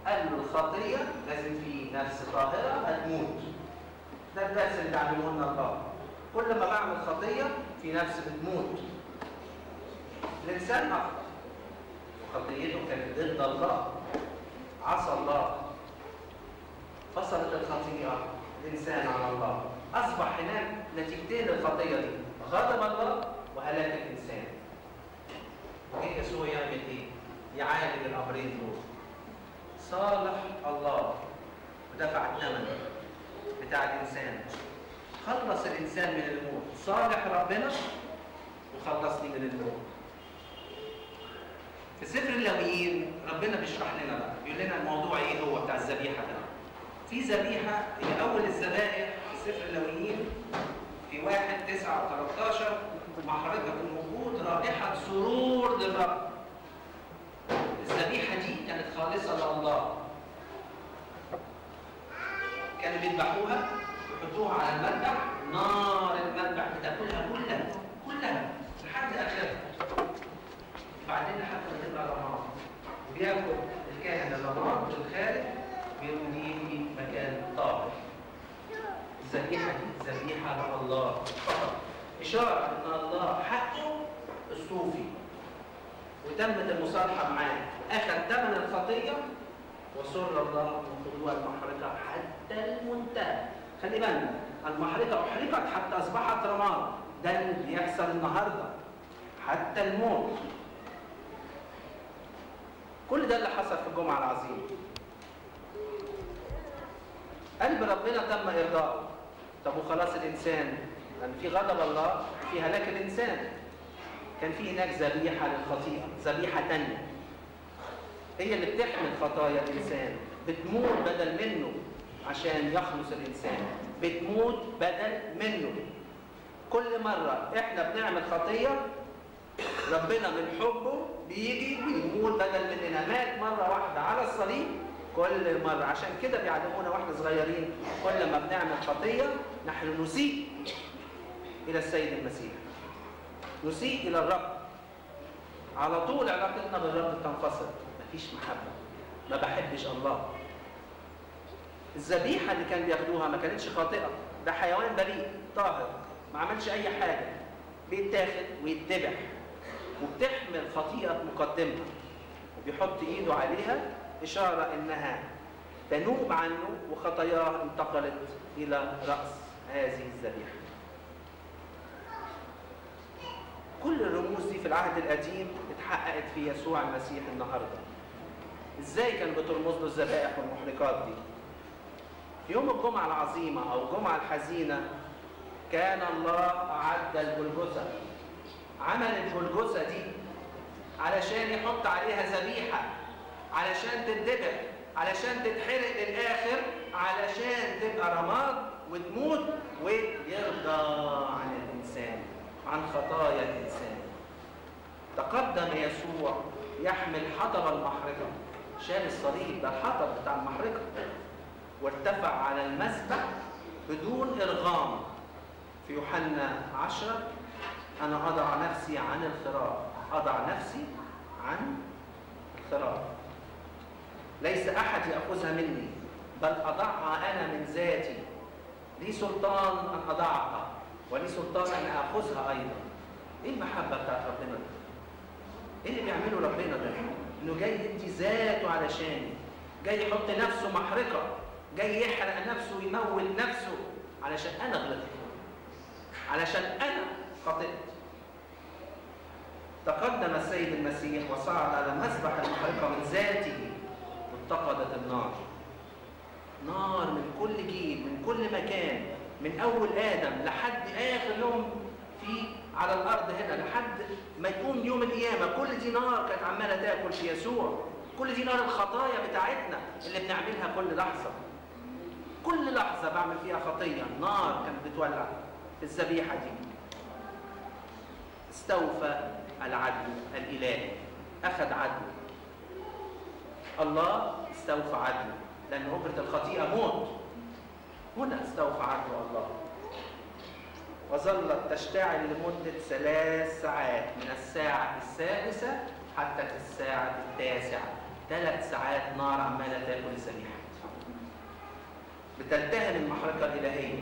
قال له الخطية لازم في نفس طاهرة هتموت. ده الدرس اللي تعلمه لنا الله. كل ما بعمل خطية في نفس بتموت. الإنسان أخطأ وخطيته كانت ضد الله، عصى الله، فصلت الخطيئة الإنسان عن الله، أصبح هناك نتيجتين للخطية دي، غضب الله وهلاك الإنسان. وجه يسوع يعمل إيه؟ يعالج الأمرين دول. صالح الله ودفع الثمن بتاع الإنسان، خلص الإنسان من الموت. صالح ربنا وخلصني من الموت. في سفر اللاويين ربنا بيشرح لنا بقى، بيقول لنا الموضوع ايه هو بتاع الذبيحه ده. في ذبيحه هي اول الذبائح في سفر اللاويين في 1:9-13 محرقه الوجود رائحه سرور للرب. الذبيحه دي كانت خالصه لله. كانوا بيذبحوها ويحطوها على المذبح، نار المذبح بتاكلها كلها لحد اخرها. بعدين لحد ما تبقى رماد، وبياكل الكاهن الرماد والخارج بيرميه في مكان طاهر. الذبيحه دي ذبيحه لله فقط، اشاره ان الله حقه الصوفي، وتمت المصالحه معاه، اخذ ثمن الخطيه وسر الله من خضوع المحرقه حتى المنتهى. خلي بالنا، المحرقه احرقت حتى اصبحت رماد. ده اللي بيحصل النهارده حتى الموت. كل ده اللي حصل في الجمعة العظيمة. قلب ربنا تم إرضاؤه. طب وخلاص الإنسان، لأن في غضب الله في هلاك الإنسان. كان في هناك ذبيحة للخطيئة، ذبيحة تانية هي اللي بتحمل خطايا الإنسان، بتموت بدل منه عشان يخلص الإنسان، بتموت بدل منه. كل مرة إحنا بنعمل خطية ربنا من حبه بيجي ويموت بدل مننا. مات مرة واحدة على الصليب كل مرة. عشان كده بيعلمونا واحنا صغيرين كل ما بنعمل خطية نحن نسيء إلى السيد المسيح، نسيء إلى الرب. على طول علاقتنا بالرب تنفصل، مفيش محبة، ما بحبش الله. الذبيحة اللي كان بياخدوها ما كانتش خاطئة، ده حيوان بريء طاهر ما عملش أي حاجة، بيتاخد ويتذبح، وبتحمل خطيئة مقدمها وبيحط ايده عليها اشارة انها تنوب عنه وخطاياه انتقلت الى رأس هذه الذبيحة. كل الرموز دي في العهد القديم اتحققت في يسوع المسيح النهارده. ازاي كان بترمز له الذبائح والمحرقات دي؟ في يوم الجمعة العظيمة او الجمعة الحزينة كان الله أعد الجلجثة، عمل الجلجثة دي علشان يحط عليها ذبيحة، علشان تتذبح، علشان تتحرق للآخر، علشان تبقى رماد وتموت ويرضى عن الإنسان، عن خطايا الإنسان. تقدم يسوع يحمل حطب المحرقة، شال الصليب ده الحطب بتاع المحرقة، وارتفع على المذبح بدون إرغام. في يوحنا 10 أنا أضع نفسي عن الخراف، أضع نفسي عن الخراف، ليس أحد يأخذها مني بل أضعها أنا من ذاتي، لي سلطان أن أضعها ولي سلطان أن أخذها أيضا. إيه المحبة بتاعت ربنا ده؟ إيه اللي بيعمله ربنا ده؟ إنه جاي يدي ذاته علشاني، جاي يحط نفسه محرقة، جاي يحرق نفسه ويموت نفسه علشان أنا غلطت، علشان أنا خطئت. تقدم السيد المسيح وصعد على مسبح المحرقة من ذاته واتقدت النار. نار من كل جيل، من كل مكان، من أول آدم لحد آخر يوم على الأرض هنا، لحد ما يقوم يوم القيامة. كل دي نار كانت عمالة تاكل في يسوع. كل دي نار الخطايا بتاعتنا اللي بنعملها كل لحظة. كل لحظة بعمل فيها خطية نار كانت بتولع في الذبيحة دي. استوفى العدل الإلهي، أخذ عدله. الله استوفى عدله، لأن أجرة الخطيئة موت. هنا استوفى عدل الله. وظلت تشتعل لمدة 3 ساعات، من الساعة 6 حتى الساعة 9. 3 ساعات نار عمالة تاكل الذبيحة، بتلتهم المحرقة الإلهية،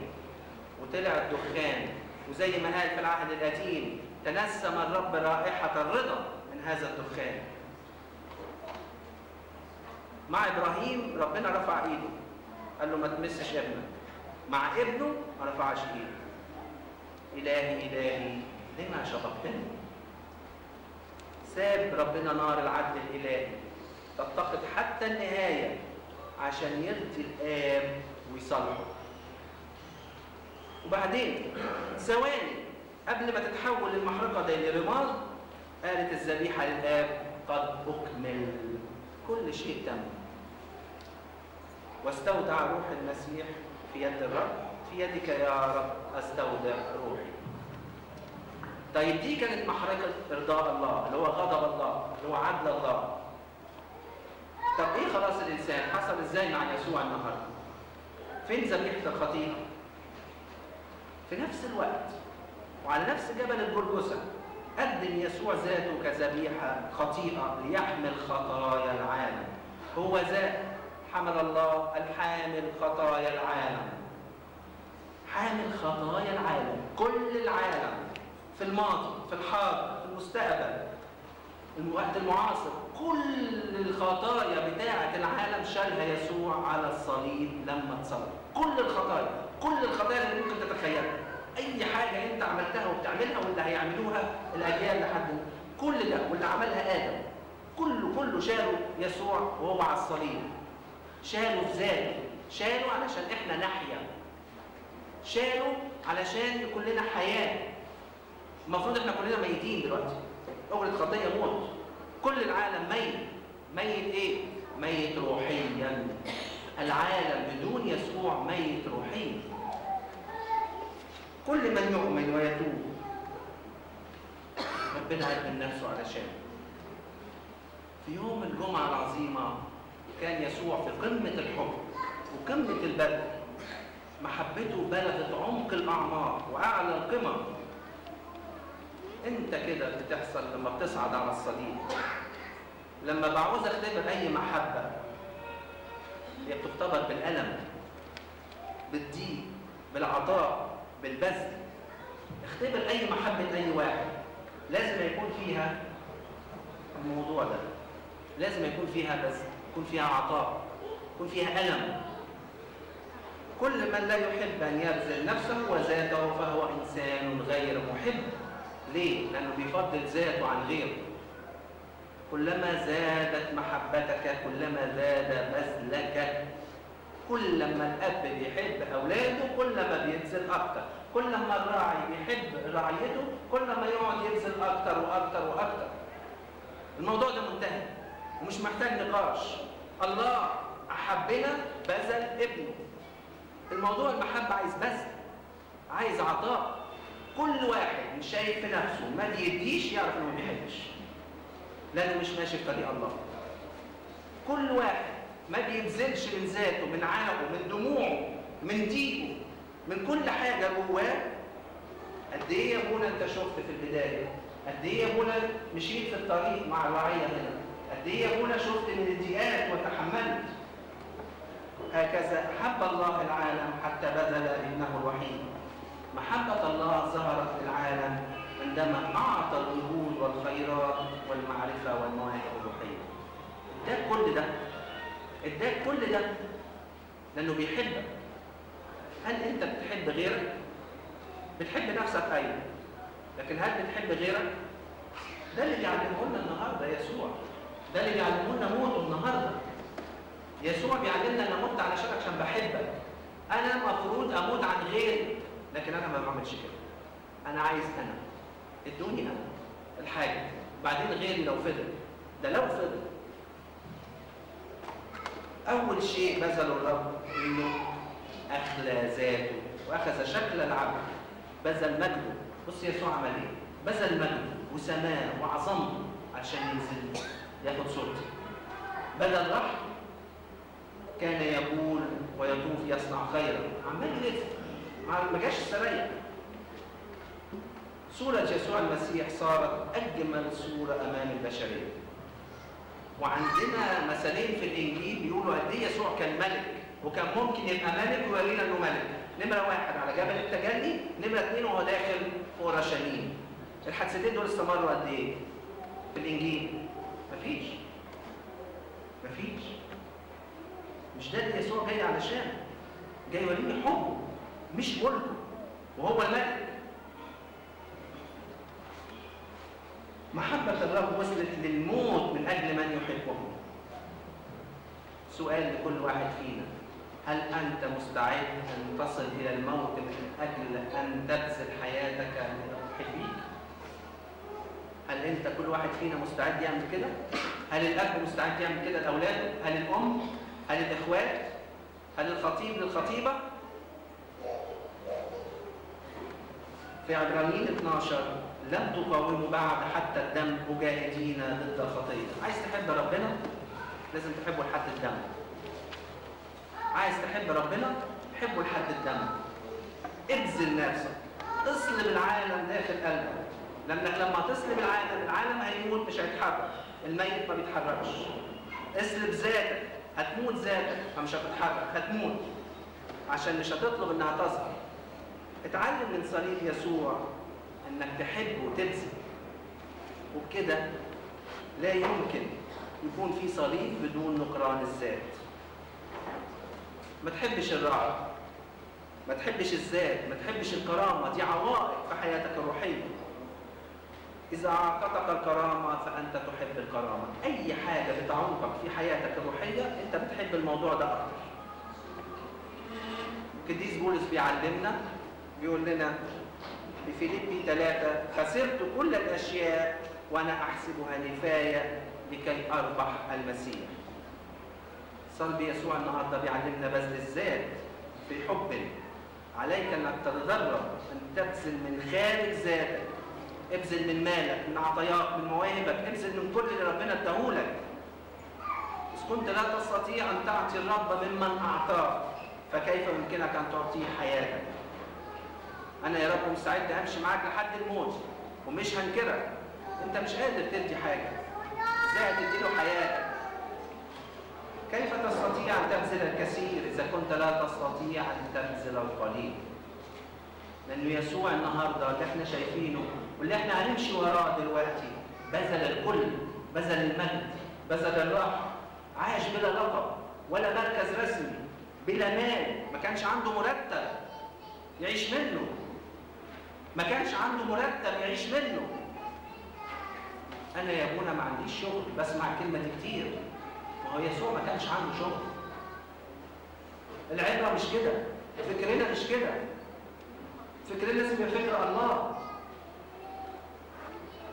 وطلع الدخان، وزي ما قال في العهد القديم تنسم الرب رائحة الرضا من هذا الدخان. مع إبراهيم ربنا رفع إيده، قال له ما تمسش ابنك. مع ابنه ما رفعش إيده. إلهي إلهي لما شطبتني؟ ساب ربنا نار العدل الإلهي تتقد حتى النهاية عشان يرضي الآب ويصالحه. وبعدين ثواني قبل ما تتحول المحرقة دي لرماد، قالت الذبيحة للآب قد أكمل، كل شيء تم. واستودع روح المسيح في يد الرب، في يدك يا رب استودع روحي. طيب دي كانت محرقة إرضاء الله، اللي هو غضب الله، اللي هو عدل الله. طب إيه خلاص الإنسان؟ حصل إزاي مع يسوع النهارده؟ فين ذبيحة الخطيئة؟ في نفس الوقت وعلى نفس جبل الجلجثة قدم يسوع ذاته كذبيحة خطيئة ليحمل خطايا العالم. هو ذات حمل الله الحامل خطايا العالم، حامل خطايا العالم، كل العالم، في الماضي، في الحاضر، في المستقبل، الوقت المعاصر، كل الخطايا بتاعة العالم شالها يسوع على الصليب لما اتصلب. كل الخطايا، كل الخطايا اللي ممكن تتخيلها، أي حاجة أنت عملتها وبتعملها واللي هيعملوها الأجيال لحد كل ده، واللي عملها آدم، كله شاله يسوع وهو على الصليب. شاله في ذاته، شاله علشان إحنا نحيا، شاله علشان يكون لنا حياة. المفروض إحنا كلنا ميتين دلوقتي، أجرة خطية موت، كل العالم ميت. ميت إيه؟ ميت روحيا. العالم بدون يسوع ميت روحيا. كل من يؤمن ويتوب ربنا يقبل نفسه علشانه. في يوم الجمعة العظيمة كان يسوع في قمة الحب وقمة البذل، محبته بلغت عمق الأعماق وأعلى القمم. أنت كده بتحصل لما بتصعد على الصليب. لما بعوز أختبر أي محبة هي بتختبر بالألم، بالضيق، بالعطاء، بالبذل. اختبر أي محبة أي واحد، لازم يكون فيها الموضوع ده، لازم يكون فيها بذل، يكون فيها عطاء، يكون فيها ألم. كل من لا يحب أن يبذل نفسه وذاته فهو إنسان غير محب. ليه؟ لأنه بيفضل ذاته عن غيره. كلما زادت محبتك كلما زاد بذلك. كل ما الأب بيحب أولاده كل ما بيبذل أكتر. كل ما الراعي بيحب رعيته كل ما يقعد يبذل أكتر وأكتر وأكتر. الموضوع ده منتهي ومش محتاج نقاش. الله أحبنا بذل ابنه. الموضوع المحبة عايز بذل، عايز عطاء. كل واحد مش شايف في نفسه ما بيديش يعرف انه ما بيحبش، لانه مش ماشي في طريق الله. كل واحد ما بيبذلش من ذاته، من عرقه، من دموعه، من ضيقه، من كل حاجه جواه. قد ايه يا ابونا انت شفت في البدايه، قد ايه يا ابونا مشيت في الطريق مع الرعيه هنا، قد ايه يا ابونا شفت من الضيقات وتحملت. هكذا حب الله العالم حتى بذل ابنه الوحيد. محبة الله ظهرت للعالم عندما أعطى الوجود والخيرات والمعرفة والمواهب الروحية. اداك كل ده، اداك كل ده لأنه بيحبك. هل أنت بتحب غيرك؟ بتحب نفسك أيضا، لكن هل بتحب غيرك؟ ده اللي بيعلمه لنا النهارده يسوع، ده اللي بيعلمه لنا موته النهارده. يسوع بيعلمنا أن أموت علشانك عشان بحبك. أنا المفروض أموت عن غيري، لكن أنا ما بعملش كده. أنا عايز أنا، ادوني أنا الحاجة، بعدين غيري لو فضل. ده لو فضل. أول شيء بذله الرب إنه أخلى ذاته وأخذ شكل العبد، بذل مجده. بص يسوع عمل إيه؟ بذل مجده وسماه وعظمته عشان ينزل ياخد صورتي. بدل رحم كان يقول ويطوف يصنع خيرا، عمال يلف، ما جاش السريع. صورة يسوع المسيح صارت أجمل صورة أمام البشرية. وعندنا مثالين في الانجيل بيقولوا قد ايه يسوع كان ملك، وكان ممكن يبقى ملك ويورينا انه ملك. نمره 1 على جبل التجلي، نمره 2 وهو داخل في اورشليم. الحادثتين دول استمروا قد ايه في الانجيل؟ مفيش. مش ده اللي يسوع جاي علشان، جاي يوريني حبه مش ملكه، وهو الملك. محبة الرب وصلت للموت من أجل من يحبه. سؤال لكل واحد فينا: هل أنت مستعد أن تصل إلى الموت من أجل أن تبذل حياتك لمحبيك؟ هل أنت كل واحد فينا مستعد يعمل كده؟ هل الأب مستعد يعمل كده لأولاده؟ هل الأم؟ هل الإخوات؟ هل الخطيب للخطيبة؟ في عبرانيين 12: لم تقاوموا بعد حتى الدم مجاهدين ضد الخطية. عايز تحب ربنا لازم تحبه لحد الدم. عايز تحب ربنا حبه لحد الدم. ابذل نفسك، اصلب العالم داخل قلبك. لما تصلب العالم هيموت، مش هيتحرك. الميت ما بيتحركش. اصلب ذاتك، هتموت ذاتك، فمش هتتحرك، هتموت عشان مش هتطلب انها تظهر. اتعلم من صليب يسوع انك تحب وتبذل، وبكده لا يمكن يكون في صليب بدون نكران الذات. ما تحبش الراحه، ما تحبش الذات، ما تحبش الكرامه، دي عوائق في حياتك الروحيه. اذا اعطتك الكرامه فانت تحب الكرامه. اي حاجه بتعوقك في حياتك الروحيه انت بتحب الموضوع ده اكتر. القديس بولس بيعلمنا، بيقول لنا في فيليبي 3: خسرت كل الاشياء وانا احسبها نفايه لكي اربح المسيح. صلب يسوع النهارده بيعلمنا بذل الذات في حب. عليك انك تتدرب ان تبذل من خارج ذاتك. ابذل من مالك، من عطاياك، من مواهبك، ابذل من كل اللي ربنا اداهولك. اذا كنت لا تستطيع ان تعطي الرب ممن اعطاك فكيف يمكنك ان تعطيه حياتك؟ انا يا رب مستعد امشي معاك لحد الموت ومش هنكرك. انت مش قادر تدي حاجه، ازاي هتديله حياتك؟ كيف تستطيع ان تبذل الكثير اذا كنت لا تستطيع ان تبذل القليل؟ لانه يسوع النهارده اللي احنا شايفينه واللي احنا هنمشي وراه دلوقتي بذل الكل، بذل المجد، بذل الراحه، عاش بلا لقب ولا مركز رسمي، بلا مال، ما كانش عنده مرتب يعيش منه، ما كانش عنده مرتب يعيش منه. انا يا ابونا ما عنديش شغل، بسمع الكلمه دي كتير. ما هو يسوع ما كانش عنده شغل. العبره مش كده، فكرنا مش كده. فكرنا لازم يبقى فكر الله.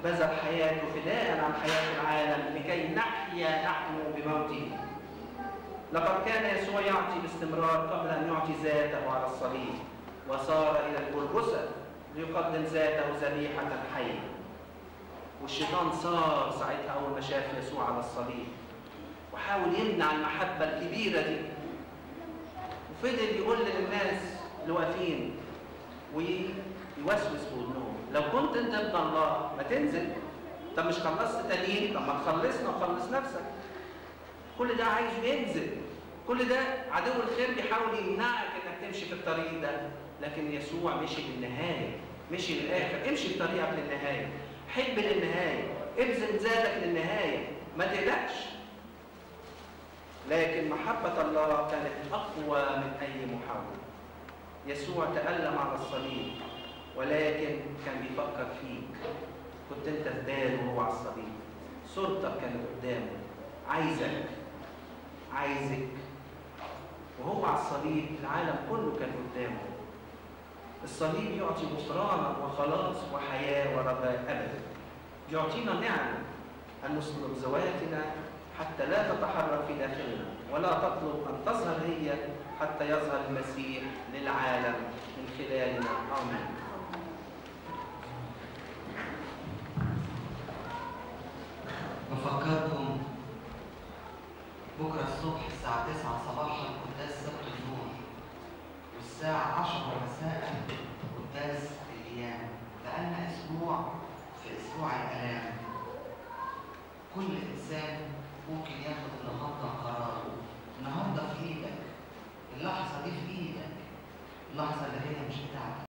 بذل حياته فداء عن حياه العالم لكي نحيا نحن بموته. لقد كان يسوع يعطي باستمرار قبل ان يعطي ذاته على الصليب، وصار الى الجلجثه ليقدم ذاته ذبيحه حيه. والشيطان صار ساعتها اول ما شاف يسوع على الصليب وحاول يمنع المحبه الكبيره دي، وفضل يقول للناس اللي واقفين ويوسوس في ودنهم: لو كنت انت ابن الله ما تنزل. طب مش خلصت تانيين؟ طب ما تخلصنا وخلص نفسك. كل ده عايزه ينزل، كل ده عدو الخير بيحاول يمنعك انك تمشي في الطريق ده، لكن يسوع مشي للنهايه، مشي للاخر. امشي في طريقك للنهايه، حب للنهايه، ابذل ذاتك للنهايه، ما تقلقش. لكن محبه الله كانت اقوى من اي محاوله. يسوع تألم على الصليب ولكن كان بيفكر فيك. كنت انت في باله وهو على الصليب، صورتك كانت قدامه، عايزك وهو على الصليب. العالم كله كان قدامه. الصليب يعطي غفرانا وخلاص وحياه ورجاء ابدا. يعطينا نعمه ان نسلب ذواتنا حتى لا تتحرك في داخلنا، ولا تطلب ان تظهر هي حتى يظهر المسيح للعالم من خلالنا. امين. بفكركم بكره الصبح الساعه 9 صباحا قداس سبت النور، والساعه 10 مساء قداس القيامه. بقالنا اسبوع في اسبوع الالام. كل انسان ممكن ياخد النهارده قرار. النهارده في ايدك، اللحظه دي في ايدك، اللحظه اللي هي مش بتاعتك.